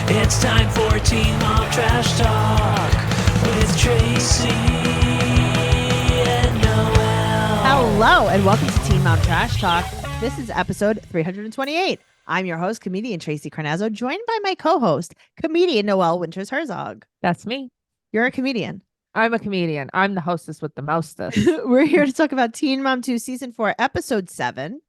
It's time for Teen Mom Trash Talk with Tracey and Noelle. Hello, and welcome to Teen Mom Trash Talk. This is episode 328. I'm your host, comedian Tracey Carnazzo, joined by my co-host, comedian Noelle Winters Herzog. That's me. You're a comedian. I'm a comedian. I'm the hostess with the mostest. We're here to talk about Teen Mom 2 Season 4, Episode 7.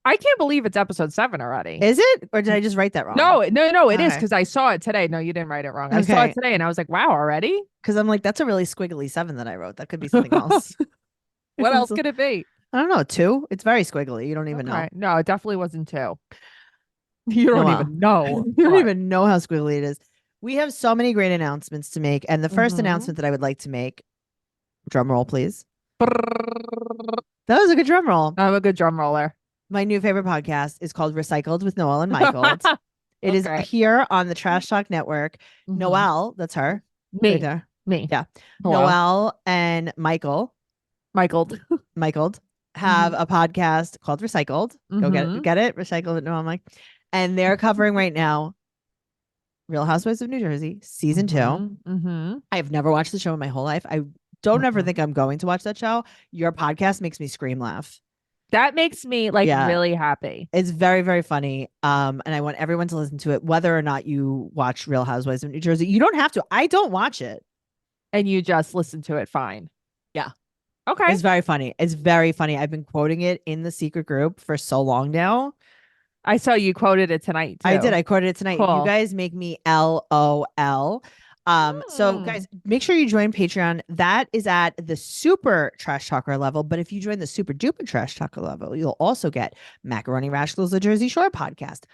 I can't believe it's episode 7 already. Is it? Or did I just write that wrong? No, it is Okay. because I saw it today. No, you didn't write it wrong. I saw Okay. it today and I was like, wow, already? Because I'm like, that's a really squiggly 7 that I wrote. That could be something else. What else could it be? I don't know. 2? It's very squiggly. You don't even know. Okay. No, it definitely wasn't 2. You don't Noelle. even know. You don't What? even know how squiggly it is. We have so many great announcements to make. And the first Mhm. announcement that I would like to make, drum roll, please. Brrrr. That was a good drum roll. I'm a good drum roller. My new favorite podcast is called Recycled with Noelle and Michael. It is Okay. here on the Trash Talk Network. Mhm. Noelle, that's her. Me. Right there. Me. Yeah. Hello. Noelle and Michael Michael. have a podcast called Recycled. Go get it. Recycled with Noelle and Mike. And they're covering right now Real Housewives of New Jersey, season 2. Mm-hmm. I have never watched the show in my whole life. I don't ever Mhm. think I'm going to watch that show. Your podcast makes me scream laugh. That makes me like Yeah. really happy. It's very, very funny. And I want everyone to listen to it, whether or not you watch Real Housewives of New Jersey. You don't have to. I don't watch it. And you just listen to it fine. Yeah. Okay. It's very funny. It's very funny. I've been quoting it in the secret group for so long now. I saw you quoted it tonight too. I did. I quoted it tonight. You Cool. guys make me LOL. So guys, make sure you join Patreon. That is at the super trash talker level. But if you join the super duper trash talker level, you'll also get Macaroni Rascals, the Jersey Shore podcast,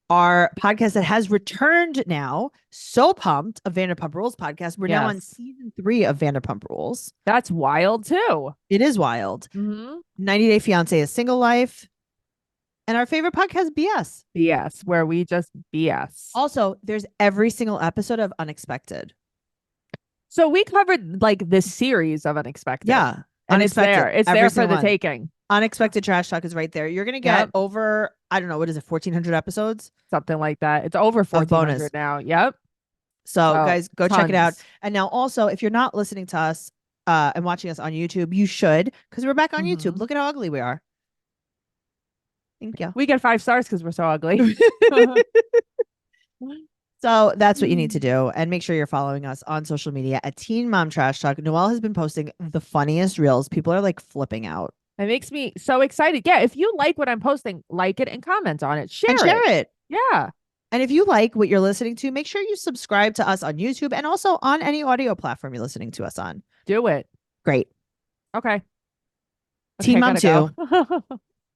our podcast that has returned now. So pumped, a Vanderpump Rules podcast. We're now on Yes. season 3 of Vanderpump Rules. That's wild too. It is wild. Mm-hmm. 90 Day Fiance, A Single Life, and our favorite podcast, BS. BS, where we just BS. Also, there's every single episode of Unexpected. So we covered like this series of Unexpected. Yeah. And it's there. It's Every there for single the one. taking. Unexpected Trash Talk is right there. You're going to get Yep. over, I don't know, what is it, 1,400 episodes? Something like that. It's over bonus. 1,400 now. Yep. So, Oh, guys, go check it out. tons. And now also, if you're not listening to us and watching us on YouTube, you should, because we're back on YouTube. Mhm. Look at how ugly we are. Thank you. We get 5 stars because we're so ugly. So that's what you need to do. And make sure you're following us on social media at Teen Mom Trash Talk. Noelle has been posting the funniest reels. People are like flipping out. It makes me so excited. Yeah. If you like what I'm posting, like it and comment on it. Share it. Yeah. And if you like what you're listening to, make sure you subscribe to us on YouTube and also on any audio platform you're listening to us on. Do it. Great. Okay. Teen Mom gotta go.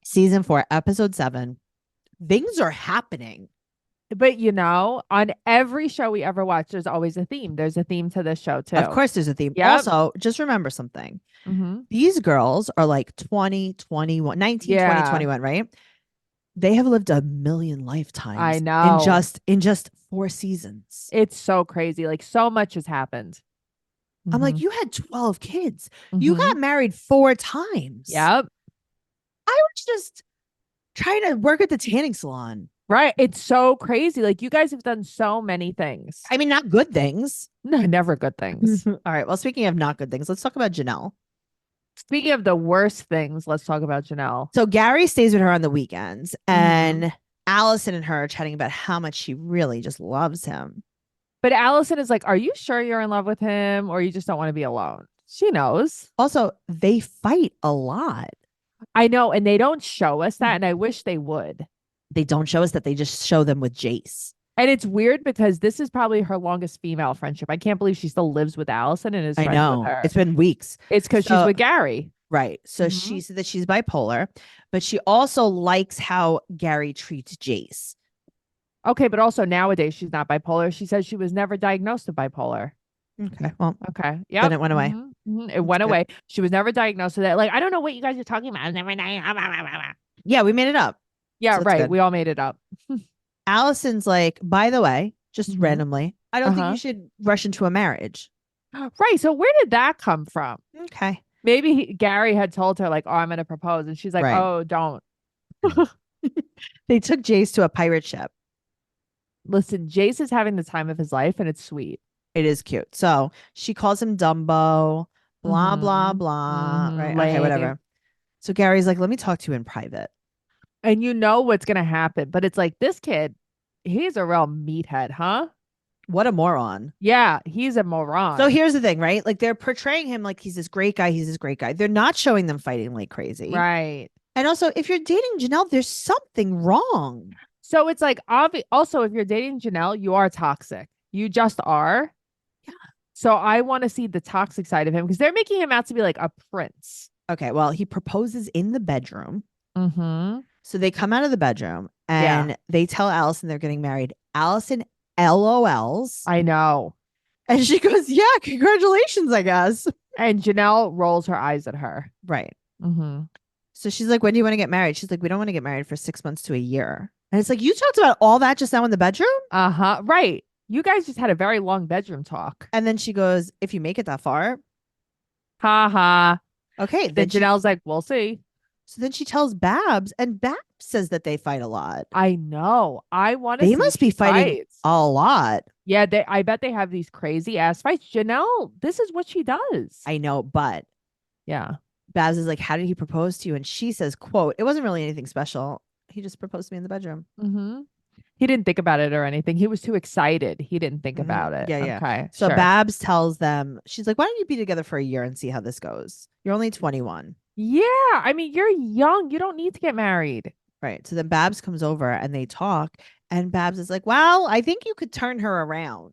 Season 4, episode 7. Things are happening. But you know, on every show we ever watch, there's always a theme. There's a theme to this show too. Of course, there's a theme. Yep. Also, just remember something. Mm-hmm. These girls are like 20, 21, 19, 20, Yeah. 21, right? They have lived a million lifetimes. I know. In just 4 seasons. It's so crazy. Like so much has happened. I'm like, Mhm. you had 12 kids. You Mhm. got married 4 times. Yep. I was just trying to work at the tanning salon. Right. It's so crazy. Like you guys have done so many things. I mean, not good things. No, never good things. All right. Well, speaking of not good things, let's talk about Janelle. Speaking of the worst things, let's talk about Janelle. So Gary stays with her on the weekends, Mm-hmm. and Allison and her are chatting about how much she really just loves him. But Allison is like, are you sure you're in love with him or you just don't want to be alone? She knows. Also, they fight a lot. I know. And they don't show us that. And I wish they would. They don't show us that. They just show them with Jace. And it's weird because this is probably her longest female friendship. I can't believe she still lives with Allison and is I friends know. with her. It's been weeks. It's because So- she's with Gary. Right. So Mhm. she said that she's bipolar, but she also likes how Gary treats Jace. Okay, but also nowadays she's not bipolar. She says she was never diagnosed with bipolar. Okay. Well, Okay. Yeah. it went away. It went good. away. She was never diagnosed with that. Like, I don't know what you guys are talking about. yeah, we made it up. Yeah, So it's right. good. We all made it up. Allison's like, by the way, just Mhm. randomly, I don't think Uh-huh. you should rush into a marriage. Right. So where did that come from? Okay. Maybe Gary had told her like, "Oh, I'm going to propose," and she's like, Right. "Oh, don't." They took Jace to a pirate ship. Listen, Jace is having the time of his life and it's sweet. It is cute. So she calls him Dumbo, blah, blah, Mhm. blah. Mhm. Right. Okay, Lame. whatever. So Gary's like, let me talk to you in private. And you know what's gonna happen, but it's like this kid, he's a real meathead, huh? What a moron. Yeah, he's a moron. So here's the thing, right? Like they're portraying him like he's this great guy. He's this great guy. They're not showing them fighting like crazy. Right. And also, if you're dating Janelle, there's something wrong. So it's like also if you're dating Janelle, you are toxic. You just are. Yeah. So I want to see the toxic side of him because they're making him out to be like a prince. Okay, well, he proposes in the bedroom. Mm-hmm. So they come out of the bedroom and they tell Allison they're getting married. Allison LOLs. I know. And she goes, yeah, congratulations, I guess. And Janelle rolls her eyes at her. Right. Mm-hmm. So she's like, when do you want to get married? She's like, we don't want to get married for 6 months to a year. And it's like, you talked about all that just now in the bedroom? Uh-huh. Right. You guys just had a very long bedroom talk. And then she goes, if you make it that far. Ha ha. Okay. Then Janelle's like, we'll see. So then she tells Babs, and Babs says that they fight a lot. I know. I want to They must be fighting a lot. Yeah, I bet they have these crazy ass fights. Janelle, this is what she does. I know, but yeah. Babs is like, how did he propose to you? And she says, quote, it wasn't really anything special. He just proposed to me in the bedroom. Mm-hmm. He didn't think about it or anything. He was too excited. He didn't think about it. Yeah, yeah. Okay. So sure. Babs tells them, she's like, why don't you be together for a year and see how this goes? You're only 21. Yeah. I mean, you're young. You don't need to get married. Right. So then Babs comes over and they talk. And Babs is like, well, I think you could turn her around.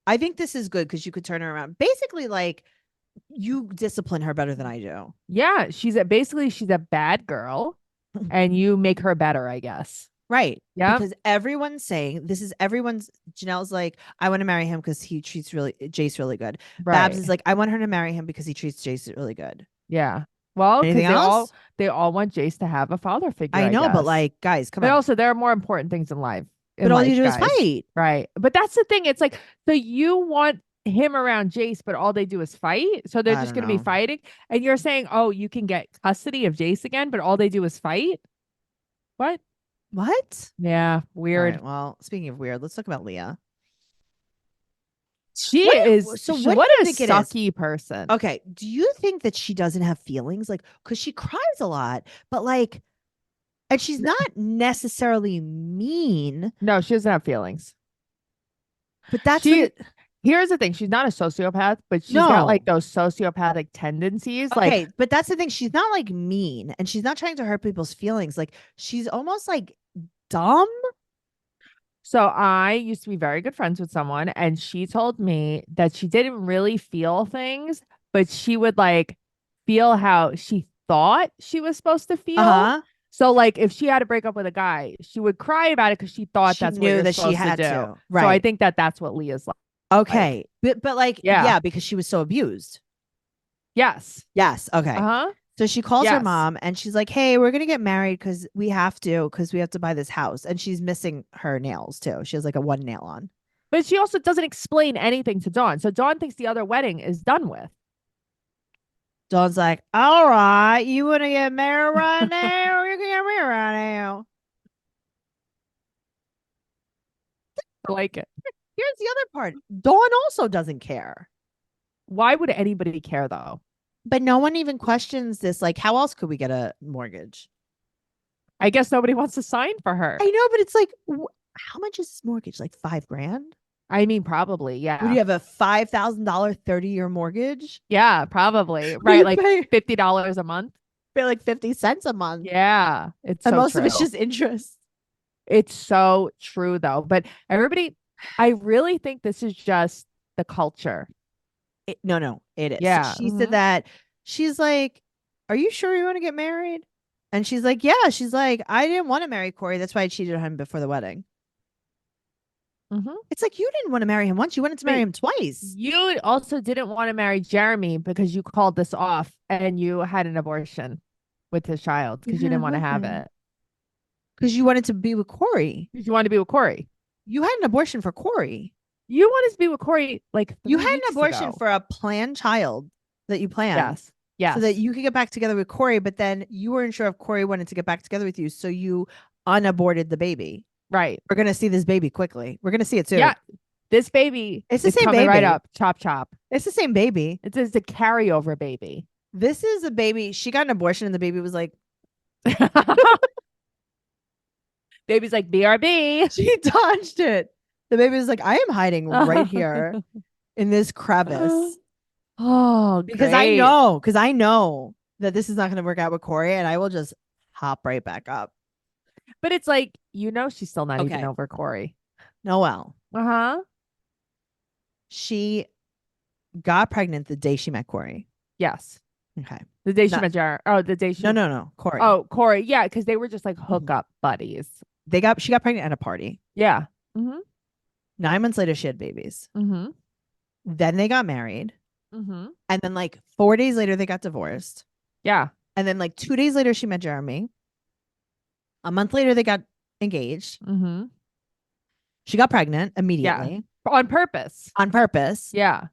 I think this is good because you could turn her around. Basically, like, you discipline her better than I do. Yeah. She's a bad girl and you make her better, I guess. Right. Yeah. Because everyone's saying Janelle's like, I want to marry him because he treats Jace really good. Right. Babs is like, I want her to marry him because he treats Jace really good. Yeah. Well, because they all want Jace to have a father figure. I know, guess. but like, guys, come on. But also, there are more important things in life. But all you do is fight. Right. But that's the thing. It's like, so you want him around Jace, but all they do is fight. So they're just going to be fighting. And you're saying, oh, you can get custody of Jace again, but all they do is fight. What? Yeah. Weird. Right, well, speaking of weird, let's talk about Leah. What a sucky person. Okay. Do you think that she doesn't have feelings? Like, because she cries a lot, but like, and she's not necessarily mean. No, she doesn't have feelings. But that's here's the thing. She's not a sociopath, but she's got like those sociopathic tendencies. Okay, like, but that's the thing. She's not like mean and she's not trying to hurt people's feelings. Like, she's almost like dumb. So I used to be very good friends with someone and she told me that she didn't really feel things, but she would like feel how she thought she was supposed to feel. So like if she had to break up with a guy, she would cry about it because she thought that's what you're supposed to do. Right. So I think that's what Leah's like. Okay. But like, yeah, because she was so abused. Yes. Okay. So she calls her mom and she's like, hey, we're going to get married because we have to buy this house. And she's missing her nails too. She has like a one nail on. But she also doesn't explain anything to Dawn. So Dawn thinks the other wedding is done with. Dawn's like, all right, you want to get married right now? You can get married right now. I like it. Here's the other part. Dawn also doesn't care. Why would anybody care though? But no one even questions this. Like, how else could we get a mortgage? I guess nobody wants to sign for her. I know, but it's like, how much is this mortgage? Like $5,000? I mean, probably, yeah. Would you have a $5,000 30-year mortgage? Yeah, probably. Right, like $50 a month. Pay like 50 cents a month. Yeah, it's and so most true. of it's just interest. It's so true, though. But everybody, I really think this is just the culture. No, it is. Yeah. She said that. She's like, are you sure you want to get married? And she's like, yeah. She's like, I didn't want to marry Corey. That's why I cheated on him before the wedding. It's like, you didn't want to marry him once. You wanted to marry him twice. You also didn't want to marry Jeremy because you called this off and you had an abortion with his child because you didn't want to have it. Because you wanted to be with Corey. You wanted to be with Corey. You had an abortion for Corey. You wanted to be with Corey like 3 you had an weeks abortion ago. for a planned child that you planned. Yes. So that you could get back together with Corey, but then you weren't sure if Corey wanted to get back together with you. So you unaborted the baby. Right. We're gonna see this baby quickly. We're gonna see it soon. Yeah. This baby It's the is same coming right baby. up. Chop chop. It's the same baby. It's a carryover baby. This is a baby. She got an abortion and the baby was like, Baby's like BRB. she dodged it. The baby was like, I am hiding right here in this crevice. Oh, Because great. I know that this is not gonna work out with Corey, and I will just hop right back up. But it's like, she's still not even Okay. over Corey. Noelle. Uh-huh. She got pregnant the day she met Corey. Yes. Okay. The day she No. met Jared. Oh, the day she No. Corey. Oh, Corey. Yeah, because they were just like hookup buddies. She got pregnant at a party. Yeah. Mm-hmm. 9 months later, she had babies. Mm-hmm. Then they got married. Mm-hmm. And then like 4 days later, they got divorced. Yeah. And then like 2 days later, she met Jeremy. A month later, they got engaged. Mm-hmm. She got pregnant immediately. On purpose. On purpose. Yeah.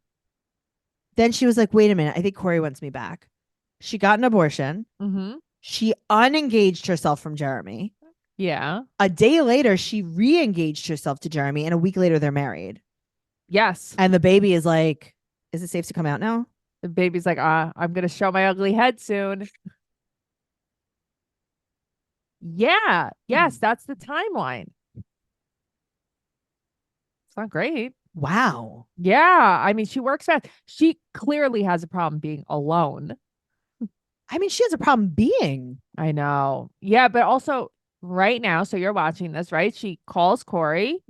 Then she was like, wait a minute. I think Corey wants me back. She got an abortion. Mm-hmm. She unengaged herself from Jeremy. Yeah. A day later, she re-engaged herself to Jeremy. And a week later, they're married. Yes. And the baby is like, is it safe to come out now? The baby's like, I'm gonna show my ugly head soon. Yeah. Yes, that's the timeline. It's not great. Wow. Yeah. I mean, she works fast. She clearly has a problem being alone. I mean, she has a problem being. I know. Yeah, but also right now, so you're watching this, right? She calls Corey.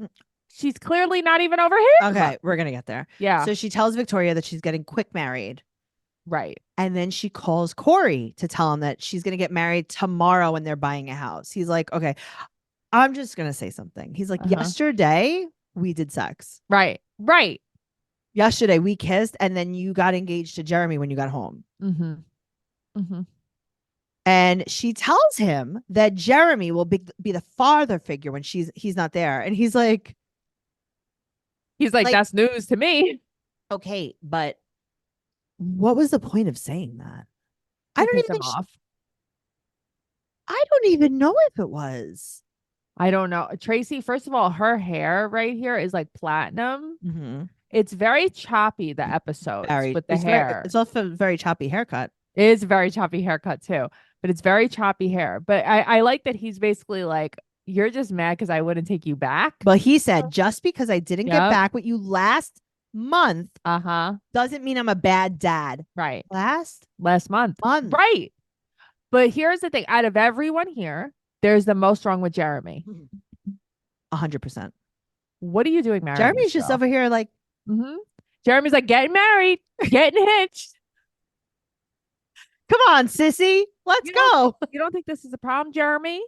She's clearly not even over here. Okay, we're going to get there. Yeah. So she tells Victoria that she's getting quick married. Right. And then she calls Corey to tell him that she's going to get married tomorrow when they're buying a house. He's like, okay, I'm just going to say something. He's like, yesterday we did sex. Right. Right. Yesterday we kissed and then you got engaged to Jeremy when you got home. Mm-hmm. Mm-hmm. And she tells him that Jeremy will be the father figure when he's not there. And he's like, that's news to me. okay, but what was the point of saying that? I don't even know if it was. I don't know. Tracey, first of all, her hair right here is like platinum. Mm-hmm. It's very choppy, the episodes with the hair. It's also a very choppy haircut. It is a very choppy haircut too, but it's very choppy hair. But I like that he's basically like, you're just mad because I wouldn't take you back. But he said, just because I didn't get back with you last month doesn't mean I'm a bad dad. Right. Last month. Right. But here's the thing. Out of everyone here, there's the most wrong with Jeremy. 100%. What are you doing married? Jeremy's just over here like, Jeremy's like, getting married, getting hitched. Come on, sissy. Let's go. You don't think this is a problem, Jeremy?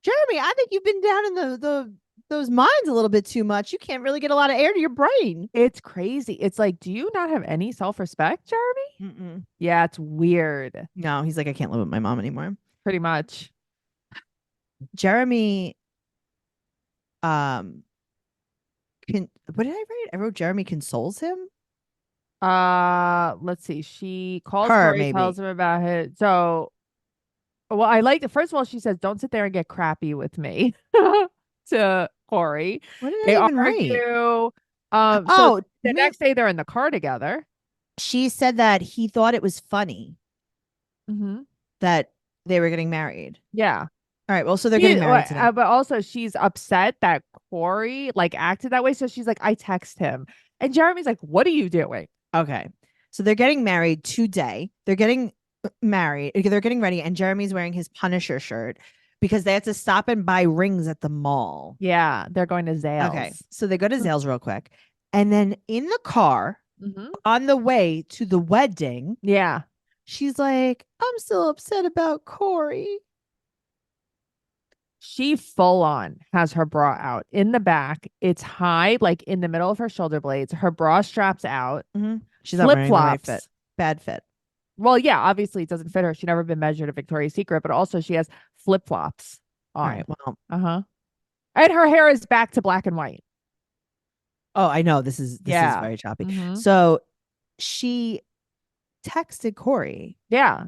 Jeremy, I think you've been down in those mines a little bit too much. You can't really get a lot of air to your brain. It's crazy. It's like, do you not have any self-respect, Jeremy? Mm-mm. Yeah, it's weird. No, he's like, I can't live with my mom anymore. Pretty much. Jeremy, what did I write? I wrote Jeremy consoles him. Let's see. She calls Corey, tells him about it. So, well, I like it. First of all, she says, "Don't sit there and get crappy with me." To Corey, what did I even argue. write? So the next day they're in the car together. She said that he thought it was funny that they were getting married. Yeah. All right. Well, so they're getting married today. But also she's upset that Corey like acted that way. So she's like, I text him. And Jeremy's like, what are you doing? Okay. So they're getting married today. They're getting married. They're getting ready. And Jeremy's wearing his Punisher shirt because they have to stop and buy rings at the mall. Yeah. They're going to Zales. Okay. So they go to Zales real quick. And then in the car on the way to the wedding. Yeah. She's like, I'm still upset about Corey. She full on has her bra out in the back. It's high, like in the middle of her shoulder blades. Her bra straps out. She's not wearing the right fit. Bad fit. Well, yeah, obviously it doesn't fit her. She's never been measured at Victoria's Secret, but also she has flip flops on. All right. Well, and her hair is back to black and white. Oh, I know. This is very choppy. So she texted Corey. Yeah.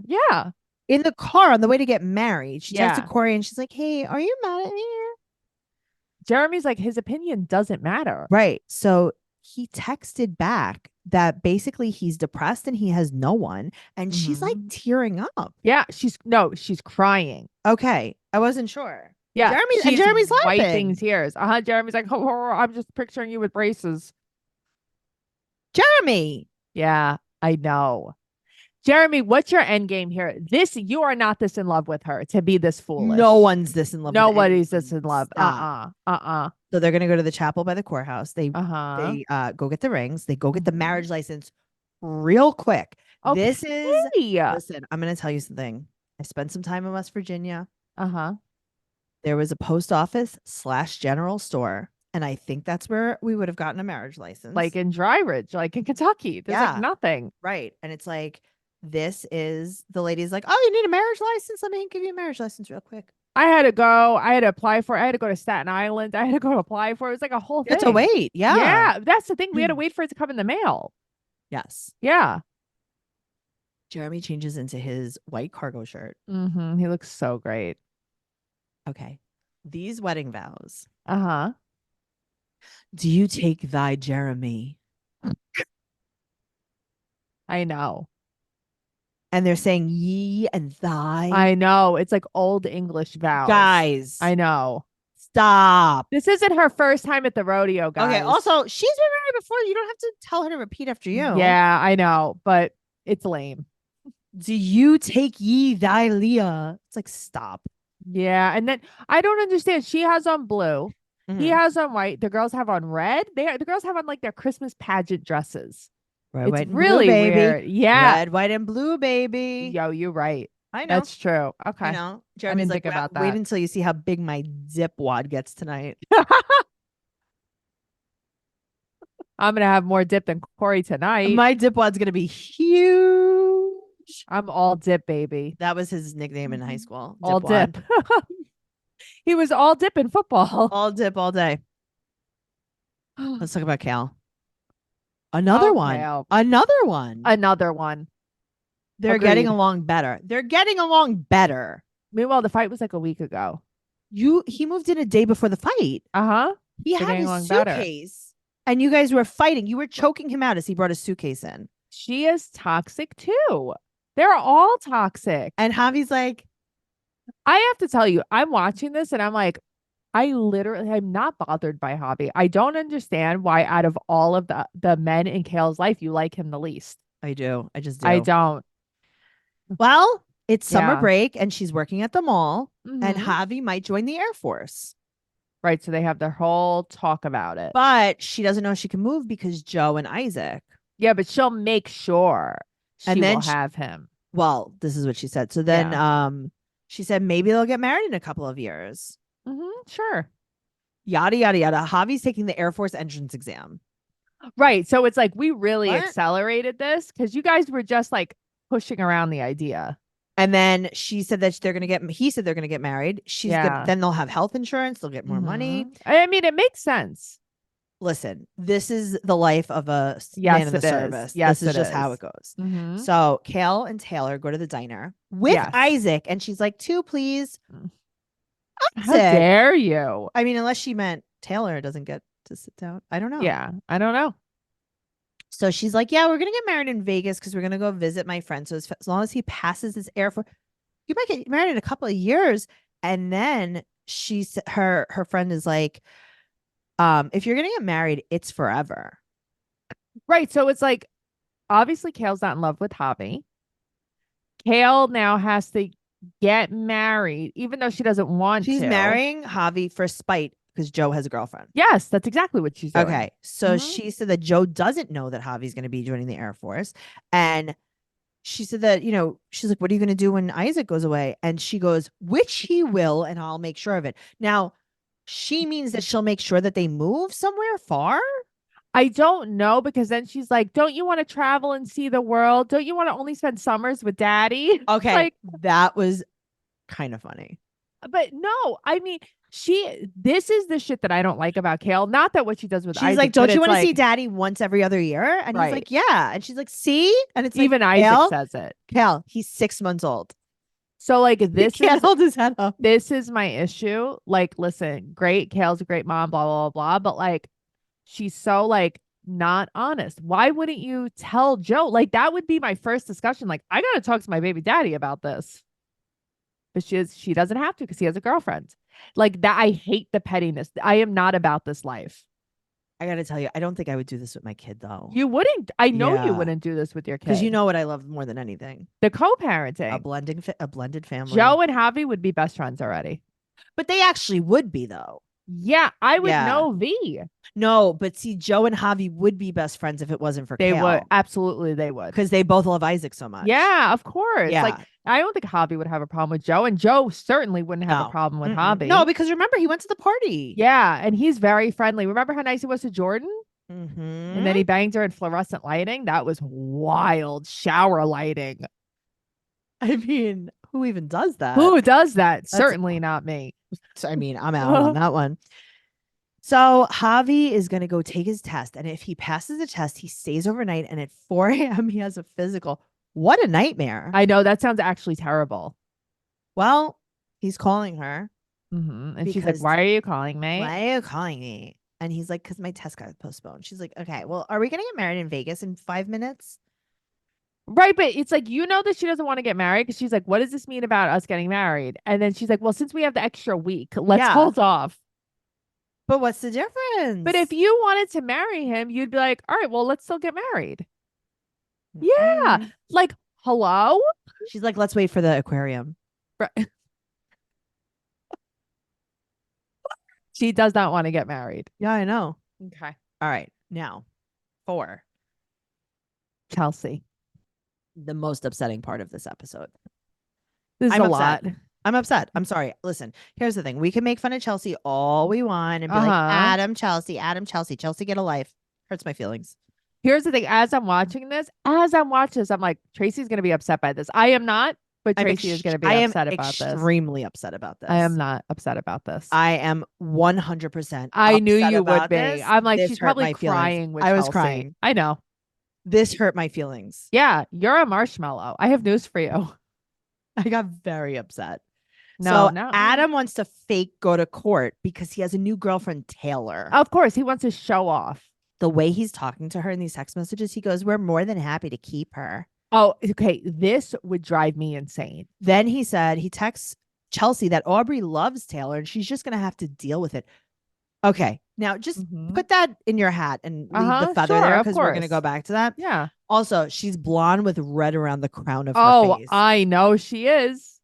In the car on the way to get married. She texted Corey and she's like, hey, are you mad at me? Jeremy's like, his opinion doesn't matter. Right. So he texted back that basically he's depressed and he has no one. And she's like tearing up. Yeah, she's crying. Okay. I wasn't sure. Yeah, Jeremy's wiping laughing. tears. Jeremy's like, oh, I'm just picturing you with braces. Jeremy. Yeah, I know. Jeremy, what's your end game here? You are not this in love with her to be this foolish. No one's this in love. Nobody's this in love. Stop. So they're gonna go to the chapel by the courthouse. They go get the rings. They go get the marriage license real quick. Okay. Listen, I'm gonna tell you something. I spent some time in West Virginia. There was a post office / general store. And I think that's where we would have gotten a marriage license. Like in Dry Ridge, like in Kentucky. There's like nothing. Right. And it's like, the lady's like, oh, you need a marriage license? Let me give you a marriage license real quick. I had to go. I had to apply for it. I had to go to Staten Island. I had to go apply for it. It was like a whole thing. It's a wait. Yeah. Yeah. That's the thing. We had to wait for it to come in the mail. Yes. Yeah. Jeremy changes into his white cargo shirt. He looks so great. Okay. These wedding vows. Do you take thy Jeremy? I know. And they're saying ye and thy. I know. It's like old English vows. Guys. I know. Stop. This isn't her first time at the rodeo, guys. Okay. Also, she's been married before. You don't have to tell her to repeat after you. Yeah, I know. But it's lame. Do you take ye thy Leah? It's like, stop. Yeah. And then I don't understand. She has on blue. He has on white. The girls have on red. The girls have on like their Christmas pageant dresses. Red, it's white, and really blue, baby. weird. Yeah. Red, white, and blue, baby. Yo, you're right. I know. That's true. Okay. I know. Jeremy's like, think about that. Wait until you see how big my Dipwad gets tonight. I'm going to have more dip than Corey tonight. My Dipwad's going to be huge. I'm all dip, baby. That was his nickname in high school. All Dipwad. dip. He was all dip in football. All dip all day. Let's talk about Cal. Another one. Cal. Another one. Another one. They're getting along better. They're getting along better. Meanwhile, the fight was like a week ago. He moved in a day before the fight. He had his suitcase. And you guys were fighting. You were choking him out as he brought his suitcase in. She is toxic too. They're all toxic. And Javi's like, I have to tell you, I'm watching this and I'm like, I'm not bothered by Javi. I don't understand why out of all of the men in Kale's life, you like him the least. I do. I just do. I don't. Well, it's summer break and she's working at the mall and Mhm. Javi might join the Air Force. Right. So they have their whole talk about it. But she doesn't know she can move because Joe and Isaac. Yeah, but she'll make sure she will have him. Well, this is what she said. So then she said maybe they'll get married in a couple of years. Sure. Yada, yada, yada. Javi's taking the Air Force entrance exam. Right. So it's like we really accelerated this because you guys were just like pushing around the idea. And then she said that he said they're going to get married. Then they'll have health insurance. They'll get more money. I mean, it makes sense. Listen, this is the life of a man in the service. Yes, this is just how it goes. So Kale and Taylor go to the diner with Isaac. And she's like, 2, please. How dare you? I mean, unless she meant Taylor doesn't get to sit down. I don't know. Yeah, I don't know. So she's like, yeah, we're going to get married in Vegas because we're going to go visit my friend. So as long as he passes his Air Force, you might get married in a couple of years. And then her friend is like, if you're going to get married, it's forever. Right. So it's like, obviously Kale's not in love with Javi. Kale now has to get married, even though she doesn't want to. She's marrying Javi for spite because Joe has a girlfriend. Yes, that's exactly what she's doing. Okay. So she said that Joe doesn't know that Javi's going to be joining the Air Force. And she said that, she's like, what are you going to do when Isaac goes away? And she goes, which he will, and I'll make sure of it. Now, she means that she'll make sure that they move somewhere far? I don't know, because then she's like, don't you want to travel and see the world? Don't you want to only spend summers with daddy? Okay. Like, that was kind of funny. But no, I mean, this is the shit that I don't like about Kale. Not that what she does with She's Isaac, like, don't you want to like, see daddy once every other year? And he's like, yeah. And she's like, see? And it's even like, Isaac says it. Kale, he's 6 months old. So like He this can't is hold his head up. this is my issue. Like, listen, great, Kale's a great mom, blah, blah, blah, blah. But like she's so like not honest. Why wouldn't you tell Joe? Like that would be my first discussion. Like, I gotta talk to my baby daddy about this. But she doesn't have to because he has a girlfriend. Like that, I hate the pettiness. I am not about this life. I gotta tell you, I don't think I would do this with my kid though. You wouldn't. I know you Yeah. wouldn't do this with your kid. Because you know what I love more than anything? the A co-parenting. blended family. Joe and Javi would be best friends already. But they actually would be though. Yeah, I would Yeah. know V. No, but see, Joe and Javi would be best friends if it wasn't for They Kale. would. Absolutely, they would. Because they both love Isaac so much. Yeah, of course. Yeah. Like, I don't think Javi would have a problem with Joe, and Joe certainly wouldn't have No. a problem with Mm-mm. Javi. No, because remember, he went to the party. Yeah, and he's very friendly. Remember how nice he was to Jordan? Mm-hmm. And then he banged her in fluorescent lighting? That was wild. Shower lighting. I mean, who even does that? Who does that? Certainly not me. I mean, I'm out on that one. So Javi is going to go take his test. And if he passes the test, he stays overnight. And at 4 a.m., he has a physical. What a nightmare. I know that sounds actually terrible. Well, he's calling her. And she's like, Because- why are you calling me? Why are you calling me? And he's like, because my test got postponed. She's like, okay, well, are we going to get married in Vegas in 5 minutes? Right, but it's like, you know that she doesn't want to get married because she's like, what does this mean about us getting married? And then she's like, well, since we have the extra week, let's Yeah. hold off. But what's the difference? But if you wanted to marry him, you'd be like, all right, well, let's still get married. Yeah. Like, hello? She's like, let's wait for the aquarium. Right. She does not want to get married. Yeah, I know. Okay. All right. Now, 4. Chelsea. The most upsetting part of this episode. This is I'm a upset. lot. I'm upset. I'm sorry. Listen, here's the thing. We can make fun of Chelsea all we want and be like, Uh-huh. Adam, Chelsea, Chelsea, get a life. Hurts my feelings. Here's the thing. As I'm watching this, I'm like, Tracy's going to be upset by this. I am not, but Tracy is going to be upset about this. Extremely upset about this. I am not upset about this. I am 100%. I knew upset you would about be. this. I'm like, This she's hurt probably my feelings. crying with I was Chelsea. crying. I know. This hurt my feelings. Yeah, you're a marshmallow. I have news for you. I got very upset. No, So no. Adam wants to fake go to court because he has a new girlfriend, Taylor. Of course, he wants to show off. The way he's talking to her in these text messages, he goes, we're more than happy to keep her. Oh, okay. This would drive me insane. Then he said he texts Chelsea that Aubrey loves Taylor and she's just going to have to deal with it. Okay. Now just put that in your hat and leave the feather there because we're going to go back to that. Yeah. Also, she's blonde with red around the crown of her Oh, face. I know she is.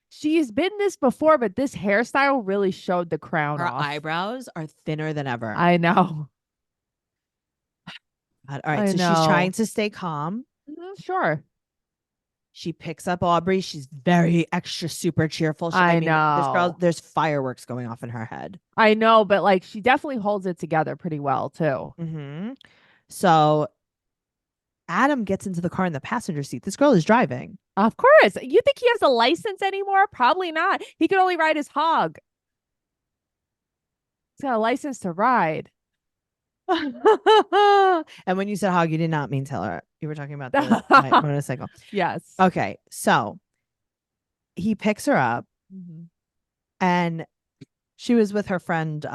She's been this before, but this hairstyle really showed the crown Her off. eyebrows are thinner than ever. I know. God. All right. I So know. she's trying to stay calm. Sure. She picks up Aubrey. She's very extra super cheerful. I mean, this girl, know. there's fireworks going off in her head. I know, but like she definitely holds it together pretty well too. So Adam gets into the car in the passenger seat. This girl is driving. Of course. You think he has a license anymore? Probably not. He could only ride his hog. He's got a license to ride. And when you said hog, you did not mean Taylor. You were talking about the motorcycle. Yes. Okay. So he picks her up and she was with her friend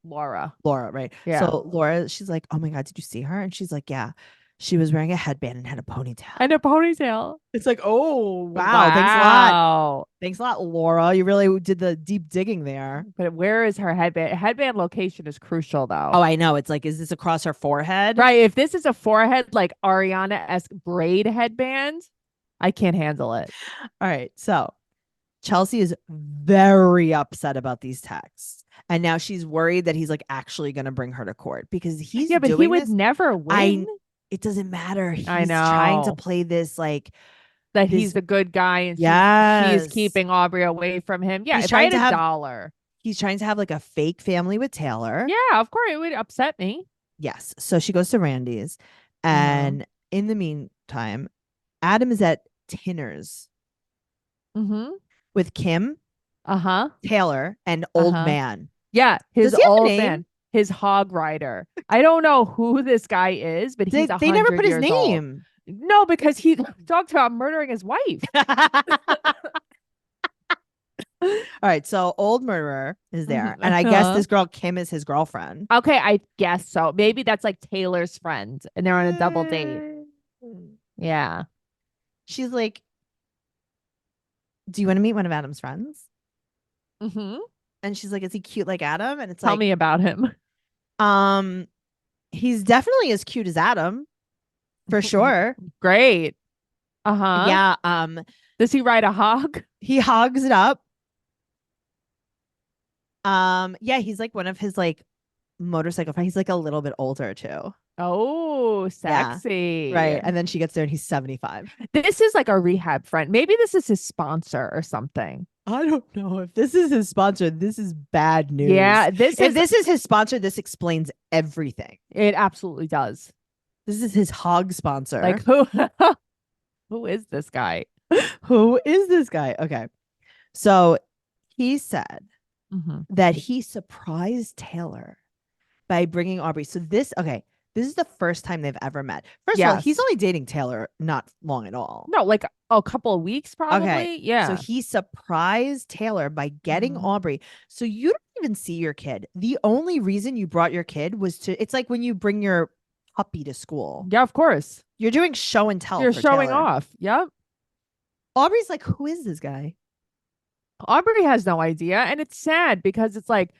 Laura, right? Yeah. So Laura, she's like, oh my God, did you see her? And she's like, yeah. She was wearing a headband and had a ponytail. And a ponytail. It's like, oh, wow. Thanks a lot. Thanks a lot, Laura. You really did the deep digging there. But where is her headband? Headband location is crucial, though. Oh, I know. It's like, is this across her forehead? Right. If this is a forehead, like Ariana-esque braid headband, I can't handle it. All right. So Chelsea is very upset about these texts. And now she's worried that he's like actually going to bring her to court because he's but doing he would this. never win. It doesn't matter. He's I trying to know. play this like That he's the good guy and Yes. she's keeping Aubrey away from him. Yeah, He's if I trying had to a have- dollar. he's trying to have like a fake family with Taylor. Yeah, of course. It would upset me. Yes. So she goes to Randy's. And in the meantime, Adam is at Tinner's with Kim, Taylor, and old man. Yeah, his Does he have a old name? man. His hog rider. I don't know who this guy is, but he's They never 100 put his years old. name. No, because he talked about murdering his wife. All right, so old murderer is there, and I guess this girl Kim is his girlfriend. Okay, I guess so. Maybe that's like Taylor's friend and they're on a double date. Yeah. She's like, "Do you want to meet one of Adam's friends?" Mm-hmm. And she's like, "Is he cute like Adam?" And it's Tell like, me about him. he's definitely as cute as Adam, for sure. Great. Uh-huh. Yeah. Does he ride a hog? He hogs it up. Yeah, he's like one of his like motorcycle friends. He's like a little bit older too. Oh, sexy. Right. And then she gets there and he's 75. This is like a rehab friend. Maybe this is his sponsor or something. I don't know if this is his sponsor. This is bad news. Yeah, If this is his sponsor, this explains everything. It absolutely does. This is his hog sponsor. Like who is this guy? Who is this guy? Okay. So he said Mhm. that he surprised Taylor by bringing Aubrey. So this is the first time they've ever met. First of all, he's Yes. only dating Taylor not long at all. No, like a couple of weeks probably. Okay. Yeah. So he surprised Taylor by getting Mhm. Aubrey. So you don't even see your kid. The only reason you brought your kid was it's like when you bring your puppy to school. Yeah, of course. You're doing show and tell. You're for showing Taylor. off. Yep. Aubrey's like, who is this guy? Aubrey has no idea. And it's sad because it's like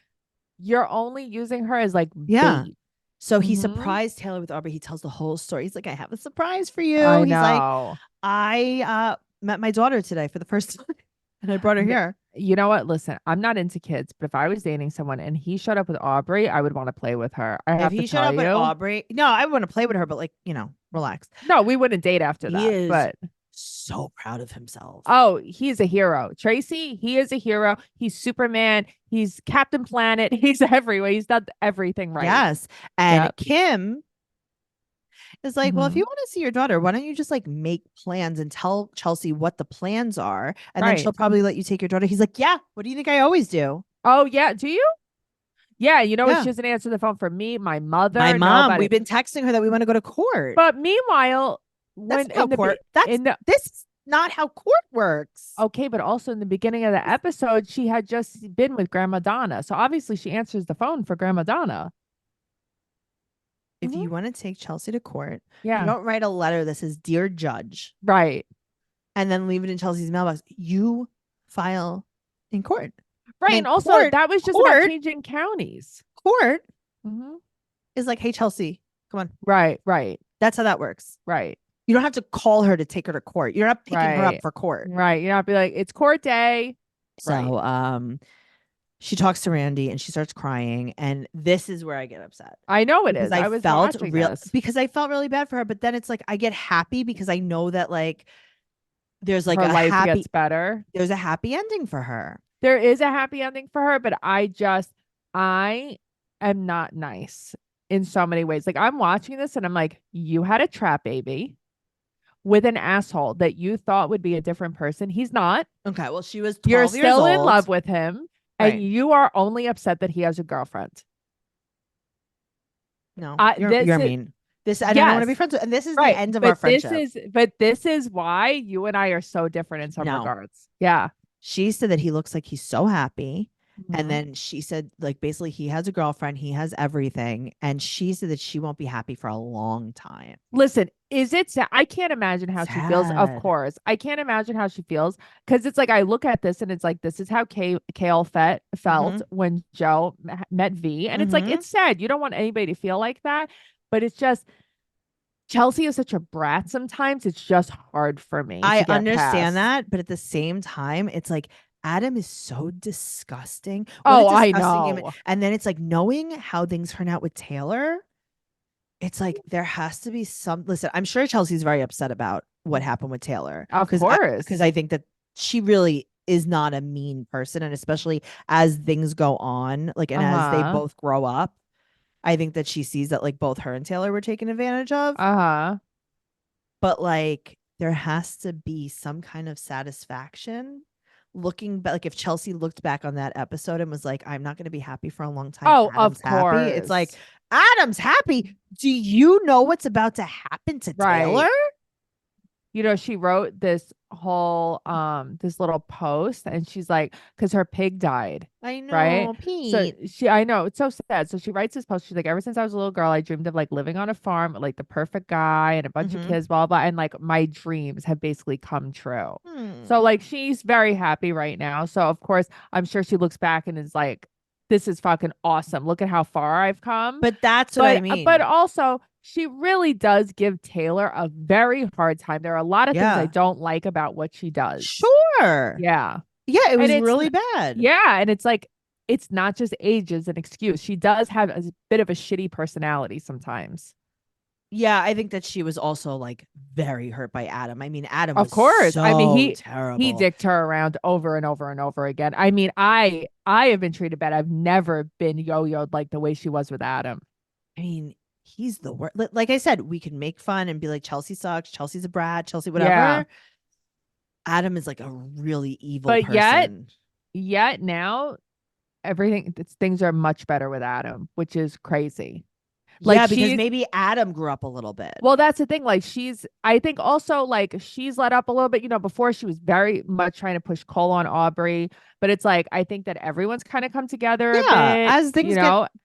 you're only using her as like Yeah. bait. So he Mhm. surprised Taylor with Aubrey. He tells the whole story. He's like, I have a surprise for you. I He's like, know. I met my daughter today for the first time and I brought her Th- here. You know what? Listen, I'm not into kids, but if I was dating someone and he showed up with Aubrey, I would want to play with her. I If have he to showed tell up with you. Aubrey, no, I want to play with her, but like, relax. No, we wouldn't date after He that. is But so proud of himself. oh, he's a hero. Tracy, he is a hero. He's Superman. He's Captain Planet. He's everywhere. He's done everything right. Yes. And Yep. Kim is like, well, if Mhm. you want to see your daughter, why don't you just like make plans and tell Chelsea what the plans are? And then Right. she'll probably let you take your daughter. He's like, yeah, what do you think I always do? Oh, yeah. Do you? Yeah. You know what? Yeah. She doesn't answer the phone for me, my mother, My mom, nobody. we've been texting her that we want to go to court. But meanwhile, That's when not how in the court. This is not how court works. okay, but also in the beginning of the episode, she had just been with Grandma Donna. So obviously she answers the phone for Grandma Donna. If Mhm. you want to take Chelsea to court, Yeah. you don't write a letter that says, Dear Judge, Right. and then leave it in Chelsea's mailbox. You file in court. Right. then And also court- that was just court- about changing counties. Court Mhm. is like, hey, Chelsea, come on. Right. Right. That's how that works. Right. You don't have to call her to take her to court. You're not picking her up Right. for court. Right. You're not be like, it's court day. So she talks to Randy and she starts crying. And this is where I get upset. I know it Because is. I was watching this. because I felt really bad for her. But then it's like I get happy because I know that like there's like Her a life happy gets better. there's a happy ending for her. There is a happy ending for her, but I am not nice in so many ways. Like I'm watching this and I'm like, you had a trap baby with an asshole that you thought would be a different person. He's not. Okay, well, she was 12 You're years still in old. love with him, Right. and you are only upset that he has a girlfriend. No, This you're is- mean. This I don't want to be Yes. friends with. And this is Right. the end of but our friendship. This is why you and I are so different in some No. regards. Yeah. She said that he looks like he's so happy. Mhm. And then she said, like, basically, he has a girlfriend, he has everything. And she said that she won't be happy for a long time. Listen, is it sad? I can't imagine how she feels. Of Sad. course. I can't imagine how she feels because it's like I look at this and it's like this is how Kale felt Mm-hmm. when Joe met V. And it's like Mhm. it's sad. You don't want anybody to feel like that. But it's just Chelsea is such a brat sometimes. It's just hard for me. I to get understand past. that. But at the same time, it's like Adam is so disgusting. What a Oh, I disgusting human- know. And then it's like knowing how things turn out with Taylor, it's like there has to be some. Listen, I'm sure Chelsea's very upset about what happened with Taylor. Of course. Because I think that she really is not a mean person. And especially as things go on, like, and as they Uh-huh. both grow up, I think that she sees that like both her and Taylor were taken advantage of. Uh-huh. But like there has to be some kind of satisfaction looking back. Like if Chelsea looked back on that episode and was like, I'm not going to be happy for a long time. Oh, Adam's of course. happy. It's like, Adam's happy. Do you know what's about to happen to Right. Taylor? You know, she wrote this whole this little post, and she's like, because her pig died. I Right. know, So Pete. I know it's so sad. So she writes this post. She's like, ever since I was a little girl, I dreamed of like living on a farm with like the perfect guy and a bunch of Mm-hmm. kids, blah, blah. And like my dreams have basically come true. Hmm. So like she's very happy right now. So of course, I'm sure she looks back and is like, this is fucking awesome. Look at how far I've come. But that's what I But mean. also she really does give Taylor a very hard time. There are a lot of things I Yeah. don't like about what she does. Sure. Yeah. Yeah, it And was it's really bad. yeah, and it's like it's not just age as an excuse. She does have a bit of a shitty personality sometimes. Yeah, I think that she was also like very hurt by Adam. I mean, Adam Of was course. I mean, so he terrible. dicked her around over and over and over again. I mean, I have been treated bad. I've never been yo-yoed like the way she was with Adam. I mean, he's the worst. Like I said, we can make fun and be like, Chelsea sucks, Chelsea's a brat, Chelsea, Yeah. whatever. Adam is like a really evil But person. yet now things are much better with Adam, which is crazy. Like Yeah, because she's maybe Adam grew up a little bit. well, that's the thing. Like I think also like she's let up a little bit. Before she was very much trying to push Cole on Aubrey, but it's like I think that everyone's kind of come together a Yeah, bit. as things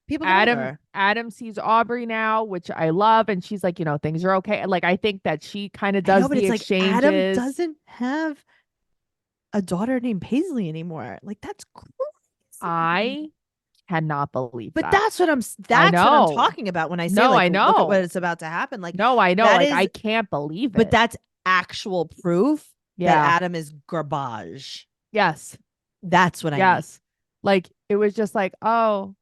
people get older. Adam sees Aubrey now, which I love, and she's like, things are okay. And like I think that she kind of I know, does but the it's like Adam exchanges. doesn't have a daughter named Paisley anymore. Like that's crazy. I cannot believe But that. that's what I'm know. talking about when I say No, like I look at what know. is about to happen. Like No, I know. that Like is, I can't believe but it. that's actual proof that Yeah. Adam is garbage. Yes. That's what I mean. Yes. Like it was just like, oh,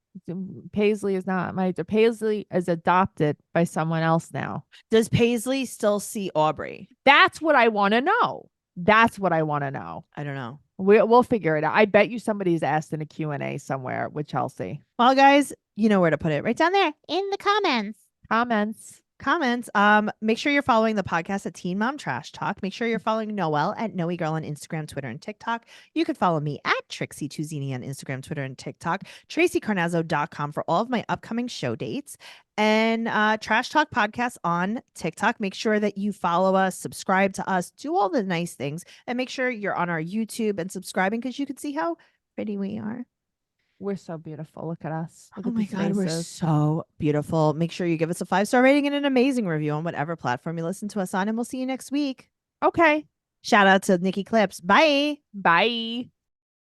Paisley is adopted by someone else now. Does Paisley still see Aubrey? That's what I want to know. That's what I want to know. I don't know. We'll figure it out. I bet you somebody's asked in a Q&A somewhere with Chelsea. Well, guys, you know where to put it. Right down there in the comments. Comments. Make sure you're following the podcast at Teen Mom Trash Talk. Make sure you're following Noelle at Noe Girl on Instagram, Twitter, and TikTok. You can follow me at Trixie Tuzini on Instagram, Twitter, and TikTok. TraceyCarnazzo.com for all of my upcoming show dates. And Trash Talk Podcast on TikTok. Make sure that you follow us, subscribe to us, do all the nice things, and make sure you're on our YouTube and subscribing because you can see how pretty we are. We're so beautiful. Look at us. Look Oh at my these God, we're faces. so beautiful. Make sure you give us a 5-star rating and an amazing review on whatever platform you listen to us on, and we'll see you next week. Okay. Shout out to Nikki Clips. Bye. Bye.